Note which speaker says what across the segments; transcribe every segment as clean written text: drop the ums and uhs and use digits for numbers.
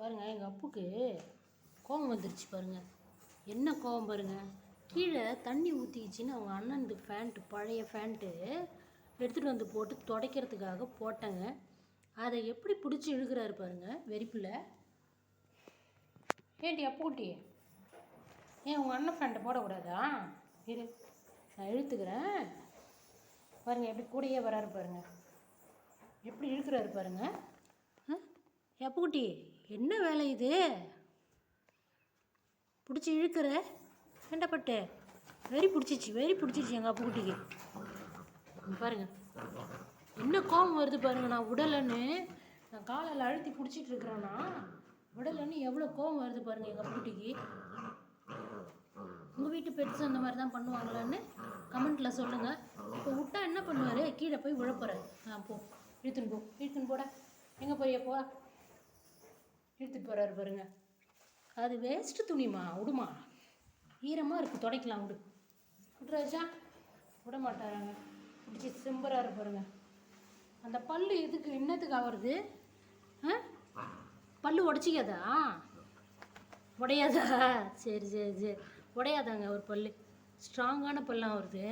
Speaker 1: பாருங்கள், எங்கள் அப்புக்கு கோபம் வந்துருச்சு பாருங்கள். என்ன கோபம் பாருங்கள். கீழே தண்ணி ஊற்றிக்கிச்சின்னு அவங்க அண்ணனுக்கு ஃபேண்ட்டு, பழைய ஃபேண்ட்டு எடுத்துகிட்டு வந்து போட்டு துடைக்கிறதுக்காக போட்டேங்க. அதை எப்படி பிடிச்சி இழுக்கிறாரு பாருங்கள் வெறிப்பில். ஏன்டி அப்புக்குட்டி, ஏன் உங்கள் அண்ணன் ஃபேண்ட்டை போடக்கூடாதா? இரு, நான் இழுத்துக்கிறேன் பாருங்கள். எப்படி கூடையே வராரு பாருங்கள், எப்படி இழுக்கிறாரு பாருங்கள். அப்புக்குட்டி, என்ன வேலை இது? பிடிச்சி இழுக்கிற வேண்டப்பட்டு வெறி பிடிச்சிச்சு எங்கள் அப்புக்குட்டிக்கு. பாருங்கள் என்ன கோபம் வருது பாருங்கள். நான் விடலைன்னு, நான் காலையில் அழுத்தி பிடிச்சிட்டு இருக்கிறேன்னா விடலைன்னு எவ்வளோ கோபம் வருது பாருங்கள் எங்கள் அப்புக்குட்டிக்கு. உங்கள் வீட்டு பெட்ஸ் அந்த மாதிரி தான் பண்ணுவாங்களான்னு கமெண்ட்டில் சொல்லுங்கள். இப்போ விட்டா என்ன பண்ணுவார்? கீழே போய் விழப்போறாரு. போ, இழுத்துன்னு போட. எங்கே போறியா? போ, இழுத்துட்டு போகிறாரு பாருங்க. அது வேஸ்ட்டு துணிமா, விடுமா, ஈரமாக இருக்குது, துடைக்கலாம், விட்றாச்சா? விட மாட்டாராங்க, பிடிச்சி சிம்பராரு பாருங்க. அந்த பல்லு எதுக்கு, என்னத்துக்கு ஆகுறது? பல்லு உடச்சிக்காதா? உடையாதா? சரி சரி சரி, உடையாதாங்க ஒரு பல்லு, ஸ்ட்ராங்கான பல்லாம் வருது,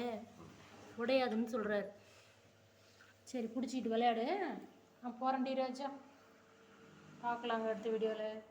Speaker 1: உடையாதுன்னு சொல்கிறாரு. சரி, பிடிச்சிக்கிட்டு விளையாடு, நான் போகிறேன்டி ராஜா. பார்க்கலாங்க அடுத்த வீடியோவில்.